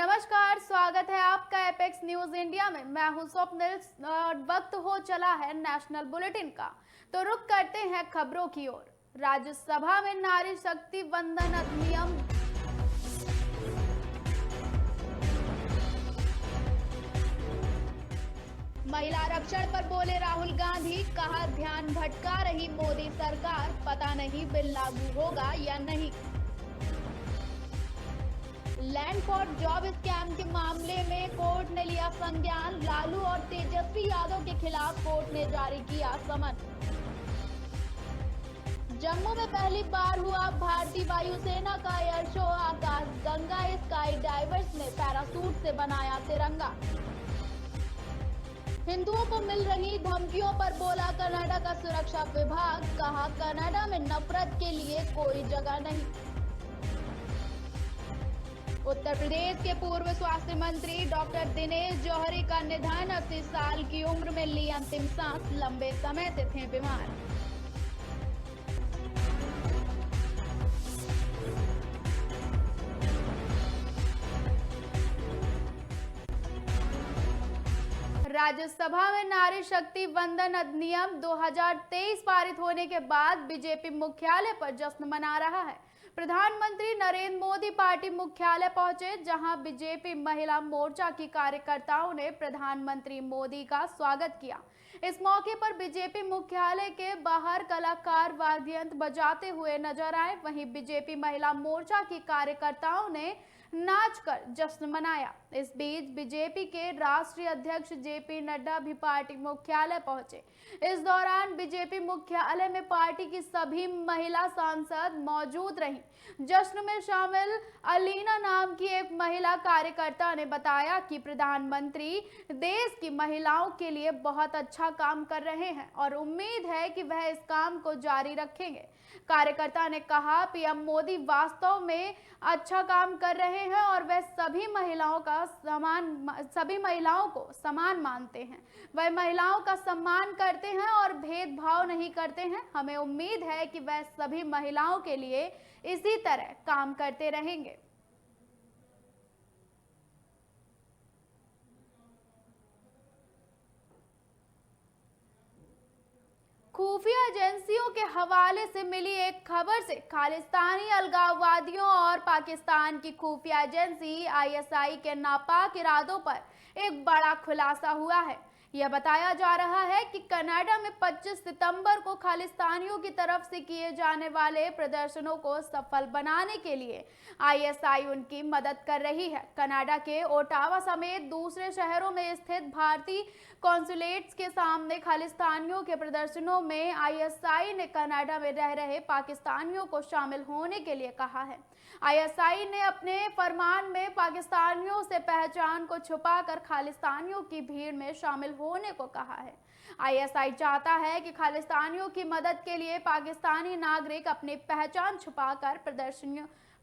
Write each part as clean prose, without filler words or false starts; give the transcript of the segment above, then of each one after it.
नमस्कार, स्वागत है आपका एपेक्स न्यूज इंडिया में। मैं हूं स्वप्निल। वक्त हो चला है नेशनल बुलेटिन का, तो रुक करते हैं खबरों की ओर। राज्यसभा में नारी शक्ति वंदन अधिनियम महिला आरक्षण पर बोले राहुल गांधी, कहा ध्यान भटका रही मोदी सरकार, पता नहीं बिल लागू होगा या नहीं। लैंड फॉर जॉब स्कैम के मामले में कोर्ट ने लिया संज्ञान, लालू और तेजस्वी यादव के खिलाफ कोर्ट ने जारी किया समन। जम्मू में पहली बार हुआ भारतीय वायुसेना का एयर शो, आकाश गंगा स्काई डाइवर्स ने पैरासूट से बनाया तिरंगा। हिंदुओं को मिल रही धमकियों पर बोला कनाडा का सुरक्षा विभाग, कहा कनाडा में नफरत के लिए कोई जगह नहीं। उत्तर प्रदेश के पूर्व स्वास्थ्य मंत्री डॉक्टर दिनेश जौहरी का निधन, 80 साल की उम्र में ली अंतिम सांस, लंबे समय से थे बीमार। राज्यसभा में नारी शक्ति वंदन अधिनियम 2023 पारित होने के बाद बीजेपी मुख्यालय पर जश्न मना रहा है। प्रधानमंत्री नरेंद्र मोदी पार्टी मुख्यालय पहुंचे, जहां बीजेपी महिला मोर्चा की कार्यकर्ताओं ने प्रधानमंत्री मोदी का स्वागत किया। इस मौके पर बीजेपी मुख्यालय के बाहर कलाकार वाद्य यंत्र बजाते हुए नजर आए। वहीं बीजेपी महिला मोर्चा की कार्यकर्ताओं ने नाचकर जश्न मनाया। इस बीच बीजेपी के राष्ट्रीय अध्यक्ष जेपी नड्डा भी पार्टी मुख्यालय पहुंचे। इस दौरान बीजेपी मुख्यालय में पार्टी की सभी महिला सांसद मौजूद रहीं। जश्न में शामिल अलीना नाम की एक महिला कार्यकर्ता ने बताया कि प्रधानमंत्री देश की महिलाओं के लिए बहुत अच्छा काम कर रहे हैं और उम्मीद है कि वह इस काम को जारी रखेंगे। कार्यकर्ता ने कहा, पीएम मोदी वास्तव में अच्छा काम कर रहे हैं और वह सभी महिलाओं को समान मानते हैं। वह महिलाओं का सम्मान करते हैं और भेदभाव नहीं करते हैं। हमें उम्मीद है कि वह सभी महिलाओं के लिए इसी तरह काम करते रहेंगे। खुफिया एजेंसियों के हवाले से मिली एक खबर से खालिस्तानी अलगाववादियों और पाकिस्तान की खुफिया एजेंसी आईएसआई के नापाक इरादों पर एक बड़ा खुलासा हुआ है। यह बताया जा रहा है कि कनाडा में 25 सितंबर को खालिस्तानियों की तरफ से किए जाने वाले प्रदर्शनों को सफल बनाने के लिए आईएसआई उनकी मदद कर रही है। कनाडा के ओटावा समेत दूसरे शहरों में स्थित भारतीय कॉन्सुलेट्स के सामने खालिस्तानियों के प्रदर्शनों में आईएसआई ने कनाडा में रह रहे पाकिस्तानियों को शामिल होने के लिए कहा है। आईएसआई ने अपने फरमान में पाकिस्तानियों से पहचान को छुपाकर खालिस्तानियों की भीड़ में शामिल होने को कहा है। आईएसआई चाहता है कि खालिस्तानियों की मदद के लिए पाकिस्तानी नागरिक अपनी पहचान छुपाकर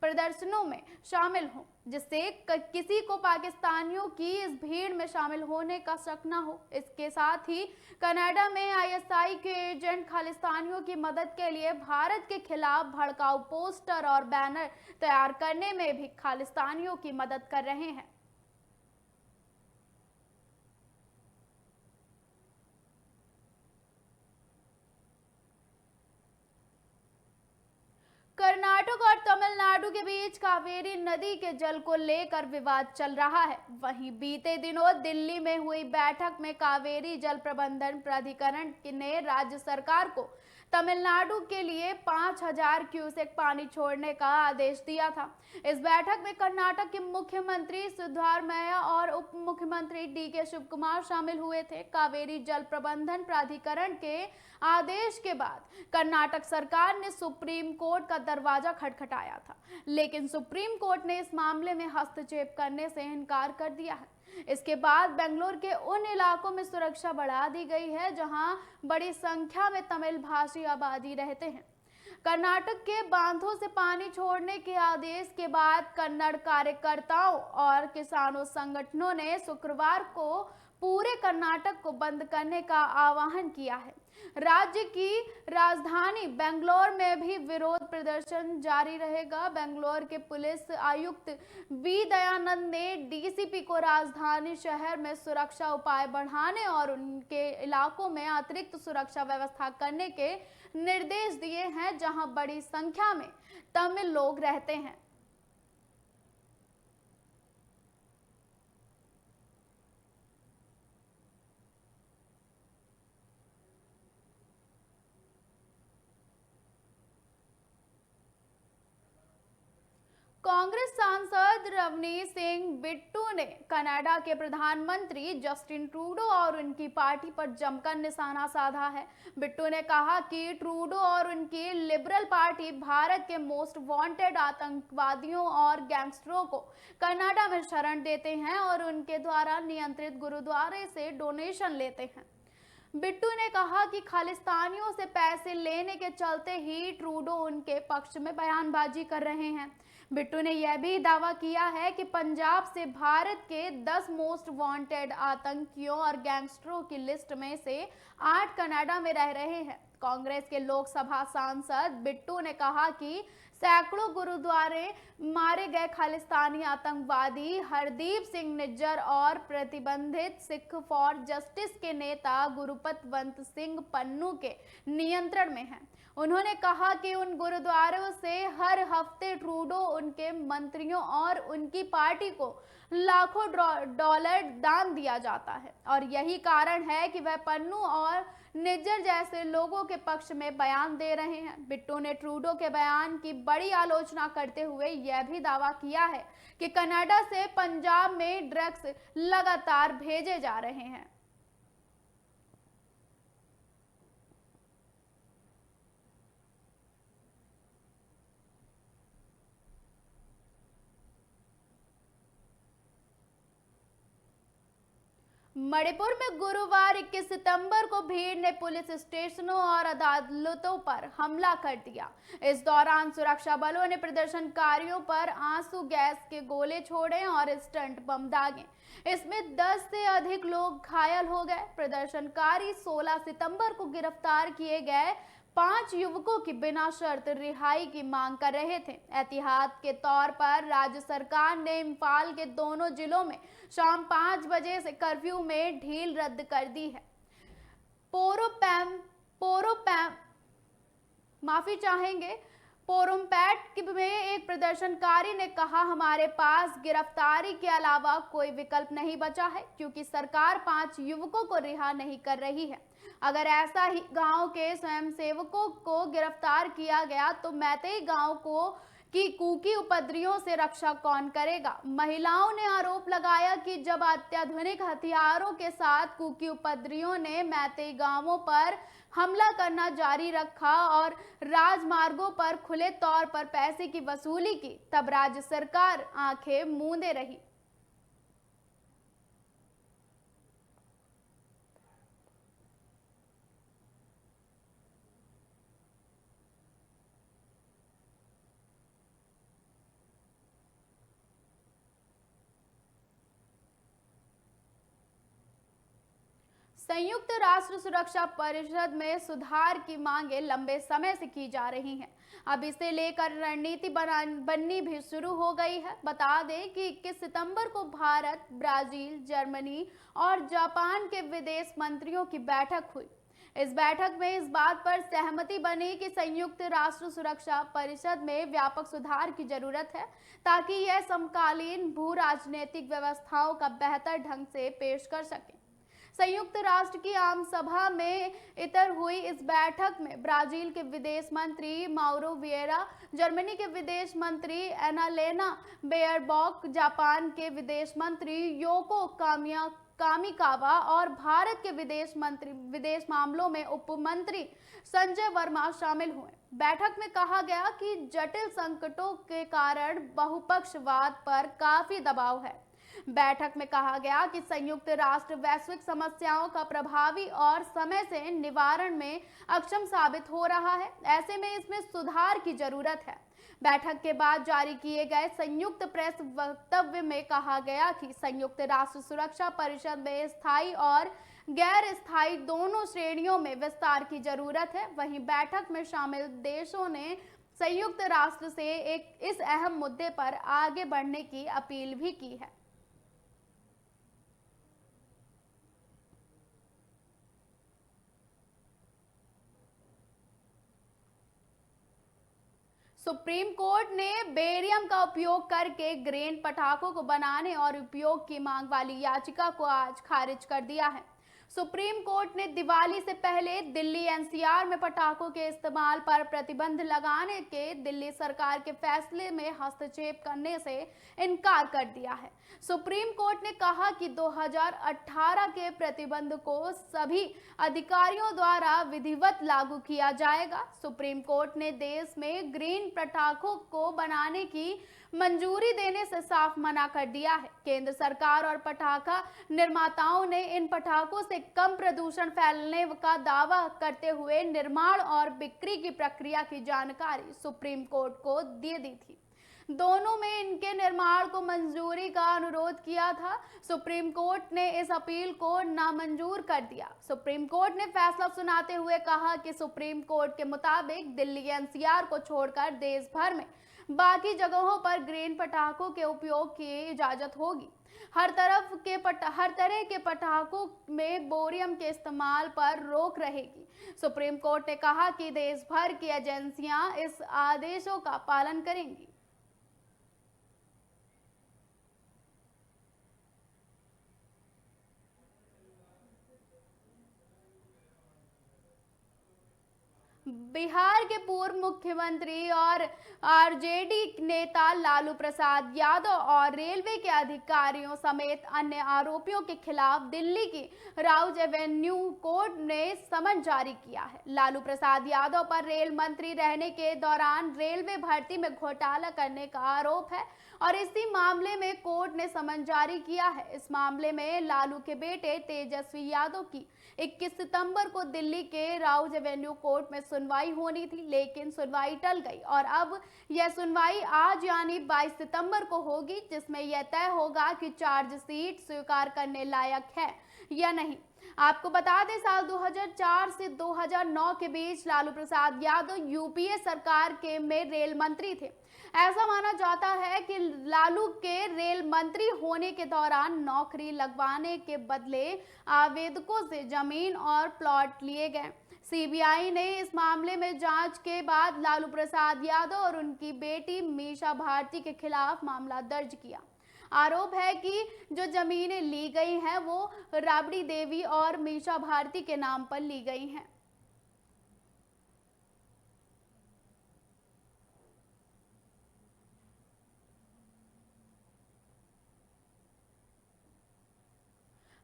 प्रदर्शनों में शामिल हों, जिससे किसी को पाकिस्तानियों की इस भीड़ में शामिल होने का शक न हो। इसके साथ ही कनाडा में आईएसआई के एजेंट खालिस्तानियों की मदद के लिए भारत के खिलाफ भड़काऊ पोस्टर और बैनर तैयार करने में भी खालिस्तानियों की मदद कर रहे हैं। कर्नाटक और तमिलनाडु के बीच कावेरी नदी के जल को लेकर विवाद चल रहा है। वहीं बीते दिनों दिल्ली में हुई बैठक में कावेरी जल प्रबंधन प्राधिकरण ने राज्य सरकार को तमिलनाडु के लिए 5000 क्यूसेक पानी छोड़ने का आदेश दिया था। इस बैठक में कर्नाटक के मुख्यमंत्री सिद्धरामैया और उप मुख्यमंत्री डीके शिवकुमार शामिल हुए थे। कावेरी जल प्रबंधन प्राधिकरण के आदेश के बाद कर्नाटक सरकार ने सुप्रीम कोर्ट का दरवाजा खटखटाया था, लेकिन सुप्रीम कोर्ट ने इस मामले में हस्तक्षेप करने से इनकार कर दिया है। इसके बाद बेंगलुरु के उन इलाकों में सुरक्षा बढ़ा दी गई है जहां बड़ी संख्या में तमिल भाषी आबादी रहते हैं। कर्नाटक के बांधों से पानी छोड़ने के आदेश के बाद कन्नड़ कार्यकर्ताओं और किसानों संगठनों ने शुक्रवार को पूरे कर्नाटक को बंद करने का आह्वान किया है। राज्य की राजधानी बेंगलोर में भी विरोध प्रदर्शन जारी रहेगा। बेंगलोर के पुलिस आयुक्त वी दयानंद ने डीसीपी को राजधानी शहर में सुरक्षा उपाय बढ़ाने और उनके इलाकों में अतिरिक्त सुरक्षा व्यवस्था करने के निर्देश दिए हैं, जहां बड़ी संख्या में तमिल लोग रहते हैं। कांग्रेस सांसद रवनीत सिंह बिट्टू ने कनाडा के प्रधानमंत्री जस्टिन ट्रूडो और उनकी पार्टी पर जमकर निशाना साधा है। बिट्टू ने कहा कि ट्रूडो और उनकी लिबरल पार्टी भारत के मोस्ट वांटेड आतंकवादियों और गैंगस्टरों को कनाडा में शरण देते हैं और उनके द्वारा नियंत्रित गुरुद्वारे से डोनेशन लेते हैं। बिट्टू ने कहा कि खालिस्तानियों से पैसे लेने के चलते ही ट्रूडो उनके पक्ष में बयानबाजी कर रहे हैं। बिट्टू ने यह भी दावा किया है कि पंजाब से भारत के 10 मोस्ट वांटेड आतंकियों और गैंगस्टरों की लिस्ट में से 8 कनाडा में रह रहे हैं। कांग्रेस के लोकसभा सांसद बिट्टू ने कहा कि सैकड़ों गुरुद्वारे मारे गए खालिस्तानी आतंकवादी हरदीप सिंह निज्जर और प्रतिबंधित सिख फॉर जस्टिस के नेता गुरुपतवंत सिंह पन्नू के नियंत्रण में हैं। उन्होंने कहा कि उन गुरुद्वारों से हर हफ्ते ट्रूडो, उनके मंत्रियों और उनकी पार्टी को लाखों डॉलर दान दिया जाता है और यही कारण है कि वह पन्नू और निज्जर जैसे लोगों के पक्ष में बयान दे रहे हैं। बिट्टू ने ट्रूडो के बयान की बड़ी आलोचना करते हुए यह भी दावा किया है कि कनाडा से पंजाब में ड्रग्स लगातार भेजे जा रहे हैं। मणिपुर में गुरुवार 21 सितंबर को भीड़ ने पुलिस स्टेशनों और अदालतों पर हमला कर दिया। इस दौरान सुरक्षा बलों ने प्रदर्शनकारियों पर आंसू गैस के गोले छोड़े और स्टंट बम दागे। इसमें 10 से अधिक लोग घायल हो गए। प्रदर्शनकारी 16 सितंबर को गिरफ्तार किए गए 5 युवकों की बिना शर्त रिहाई की मांग कर रहे थे। एहतियात के तौर पर राज्य सरकार ने इम्फाल के दोनों जिलों में शाम 5 बजे से कर्फ्यू में ढील रद्द कर दी है। माफी चाहेंगे। पोरुमपैट में एक प्रदर्शनकारी ने कहा, हमारे पास गिरफ्तारी के अलावा कोई विकल्प नहीं बचा है क्योंकि सरकार 5 युवकों को रिहा नहीं कर रही है। अगर ऐसा ही गांव के स्वयंसेवकों को गिरफ्तार किया गया तो मैतेई गांव को कि कुकी उपद्रवियों से रक्षा कौन करेगा। महिलाओं ने आरोप लगाया कि जब अत्याधुनिक हथियारों के साथ कुकी उपद्रवियों ने मैतेई गांवों पर हमला करना जारी रखा और राजमार्गों पर खुले तौर पर पैसे की वसूली की, तब राज्य सरकार आंखें मूंदे रही। संयुक्त राष्ट्र सुरक्षा परिषद में सुधार की मांगे लंबे समय से की जा रही हैं। अब इसे लेकर रणनीति बननी भी शुरू हो गई है। बता दें कि 21 सितंबर को भारत, ब्राजील, जर्मनी और जापान के विदेश मंत्रियों की बैठक हुई। इस बैठक में इस बात पर सहमति बनी कि संयुक्त राष्ट्र सुरक्षा परिषद में व्यापक सुधार की जरूरत है ताकि यह समकालीन भू राजनीतिक व्यवस्थाओं का बेहतर ढंग से पेश कर सके। संयुक्त राष्ट्र की आम सभा में इतर हुई इस बैठक में ब्राजील के विदेश मंत्री माउरो विएरा, जर्मनी के विदेश मंत्री एनालेना बेयरबॉक, जापान के विदेश मंत्री योको कामिकावा और भारत के विदेश मामलों में उप मंत्री संजय वर्मा शामिल हुए। बैठक में कहा गया कि जटिल संकटों के कारण बहुपक्षवाद पर काफी दबाव है। बैठक में कहा गया कि संयुक्त राष्ट्र वैश्विक समस्याओं का प्रभावी और समय से निवारण में अक्षम साबित हो रहा है। ऐसे में इसमें सुधार की जरूरत है। बैठक के बाद जारी किए गए संयुक्त प्रेस वक्तव्य में कहा गया कि संयुक्त राष्ट्र सुरक्षा परिषद में स्थायी और गैर स्थायी दोनों श्रेणियों में विस्तार की जरूरत है। वहीं बैठक में शामिल देशों ने संयुक्त राष्ट्र से इस अहम मुद्दे पर आगे बढ़ने की अपील भी की है। सुप्रीम कोर्ट ने बेरियम का उपयोग करके ग्रेन पटाखों को बनाने और उपयोग की मांग वाली याचिका को आज खारिज कर दिया है। सुप्रीम कोर्ट ने दिवाली से पहले दिल्ली एनसीआर में पटाखों के इस्तेमाल पर प्रतिबंध लगाने के दिल्ली सरकार के फैसले में हस्तक्षेप करने से इनकार कर दिया है। सुप्रीम कोर्ट ने कहा कि 2018 के प्रतिबंध को सभी अधिकारियों द्वारा विधिवत लागू किया जाएगा। सुप्रीम कोर्ट ने देश में ग्रीन पटाखों को बनाने की मंजूरी देने से साफ मना कर दिया है। केंद्र सरकार और पटाखा निर्माताओं ने इन पटाखों से कम प्रदूषण फैलने का दावा करते हुए निर्माण और बिक्री की प्रक्रिया की जानकारी सुप्रीम कोर्ट को दे दी थी। दोनों में इनके निर्माण को मंजूरी का अनुरोध किया था। सुप्रीम कोर्ट ने इस अपील को नामंजूर कर दिया। सुप्रीम कोर्ट ने फैसला सुनाते हुए कहा कि सुप्रीम कोर्ट के मुताबिक दिल्ली एनसीआर को छोड़कर देश भर में बाकी जगहों पर ग्रेन पटाखों के उपयोग की इजाजत होगी। हर तरह के पटाखों में बोरियम के इस्तेमाल पर रोक रहेगी। सुप्रीम कोर्ट ने कहा कि देश भर की एजेंसियां इस आदेशों का पालन करेंगी। बिहार के पूर्व मुख्यमंत्री और आरजेडी नेता लालू प्रसाद यादव और रेलवे के अधिकारियों समेत अन्य आरोपियों के खिलाफ दिल्ली की राउज एवेन्यू कोर्ट ने समन जारी किया है। लालू प्रसाद यादव पर रेल मंत्री रहने के दौरान रेलवे भर्ती में घोटाला करने का आरोप है और इसी मामले में कोर्ट ने समन जारी किया है। इस मामले में लालू के बेटे तेजस्वी यादव की 21 सितंबर को दिल्ली के राउज एवेन्यू कोर्ट में सुनवाई होनी थी, लेकिन सुनवाई टल गई और अब यह सुनवाई आज यानी 22 सितंबर को होगी, जिसमें यह तय होगा कि चार्जशीट स्वीकार करने लायक है या नहीं। आपको बता दें, साल 2004 से 2009 के बीच लालू प्रसाद यादव यूपीए सरकार के में रेल मंत्री थे। ऐसा माना जाता है कि लालू के रेल मंत्री होने के दौरान नौकरी लगवाने के बदले आवेदकों से जमीन और प्लॉट लिए गए। सीबीआई ने इस मामले में जांच के बाद लालू प्रसाद यादव और उनकी बेटी मीसा भारती के खिलाफ मामला दर्ज किया। आरोप है कि जो जमीनें ली गई हैं वो राबड़ी देवी और मीसा भारती के नाम पर ली गई हैं।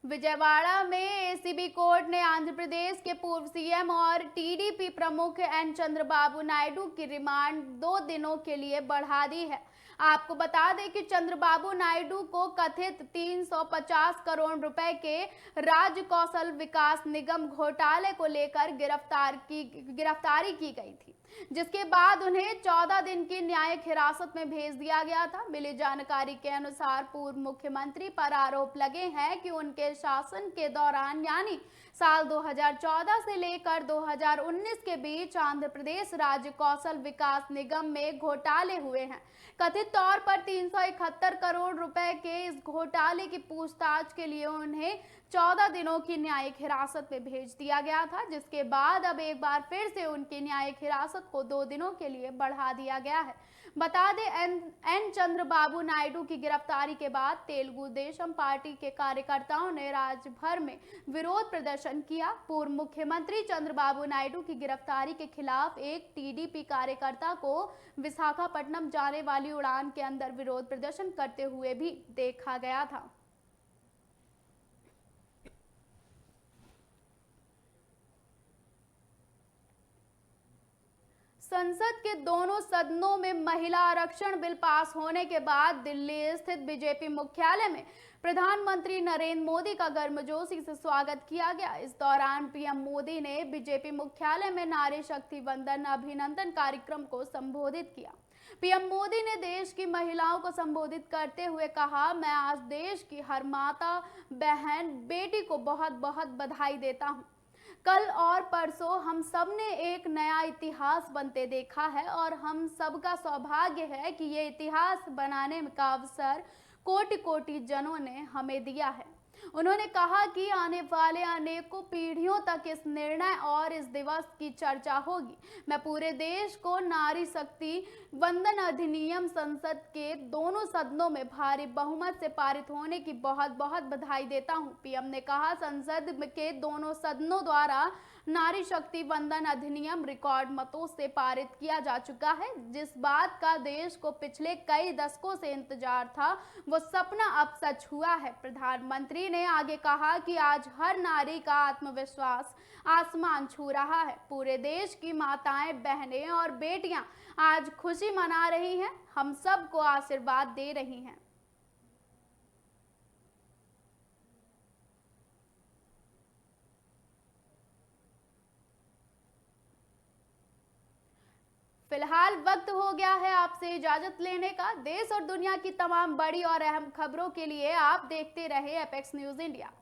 विजयवाड़ा में एसीबी कोर्ट ने आंध्र प्रदेश के पूर्व सीएम और टीडीपी प्रमुख एन चंद्रबाबू नायडू की रिमांड 2 दिनों के लिए बढ़ा दी है। आपको बता दें कि चंद्रबाबू नायडू को कथित 350 करोड़ रुपए के राज्य कौशल विकास निगम घोटाले को लेकर गिरफ्तारी की गई थी, जिसके बाद उन्हें 14 दिन की न्यायिक हिरासत में भेज दिया गया था। मिली जानकारी के अनुसार पूर्व मुख्यमंत्री पर आरोप लगे हैं कि उनके शासन के दौरान यानी साल 2014 से लेकर 2019 के बीच आंध्र प्रदेश राज्य कौशल विकास निगम में घोटाले हुए हैं। कथित तौर पर 371 करोड़ रुपए के इस घोटाले की पूछताछ के लिए उन्हें 14 दिनों की न्यायिक हिरासत में भेज दिया गया था, जिसके बाद अब एक बार फिर से उनकी न्यायिक हिरासत को 2 दिनों के लिए बढ़ा दिया गया है। बता दें, एन चंद्रबाबू नायडू की गिरफ्तारी के बाद तेलुगु देशम पार्टी के कार्यकर्ताओं ने राज्य भर में विरोध प्रदर्शन किया। पूर्व मुख्यमंत्री चंद्रबाबू नायडू की गिरफ्तारी के खिलाफ एक टीडीपी कार्यकर्ता को विशाखापट्टनम जाने वाली उड़ान के अंदर विरोध प्रदर्शन करते हुए भी देखा गया था। संसद के दोनों सदनों में महिला आरक्षण बिल पास होने के बाद दिल्ली स्थित बीजेपी मुख्यालय में प्रधानमंत्री नरेंद्र मोदी का गर्मजोशी से स्वागत किया गया। इस दौरान पीएम मोदी ने बीजेपी मुख्यालय में नारी शक्ति वंदन अभिनंदन कार्यक्रम को संबोधित किया। पीएम मोदी ने देश की महिलाओं को संबोधित करते हुए कहा, मैं आज देश की हर माता, बहन, बेटी को बहुत बहुत बधाई देता हूं। कल और परसों हम सब ने एक नया इतिहास बनते देखा है और हम सबका सौभाग्य है कि ये इतिहास बनाने का अवसर कोटि कोटि जनों ने हमें दिया है। उन्होंने कहा कि आने वाले अनेकों पीढ़ियों तक इस निर्णय और इस दिवस की चर्चा होगी। मैं पूरे देश को नारी शक्ति वंदन अधिनियम संसद के दोनों सदनों में भारी बहुमत से पारित होने की बहुत बहुत बधाई देता हूं। पीएम ने कहा, संसद के दोनों सदनों द्वारा नारी शक्ति वंदन अधिनियम रिकॉर्ड मतों से पारित किया जा चुका है। जिस बात का देश को पिछले कई दशकों से इंतजार था, वो सपना अब सच हुआ है। प्रधानमंत्री ने आगे कहा कि आज हर नारी का आत्मविश्वास आसमान छू रहा है। पूरे देश की माताएं, बहनें और बेटियां आज खुशी मना रही हैं, हम सबको आशीर्वाद दे रही हैं। फिलहाल वक्त हो गया है आपसे इजाजत लेने का। देश और दुनिया की तमाम बड़ी और अहम खबरों के लिए आप देखते रहे एपेक्स न्यूज इंडिया।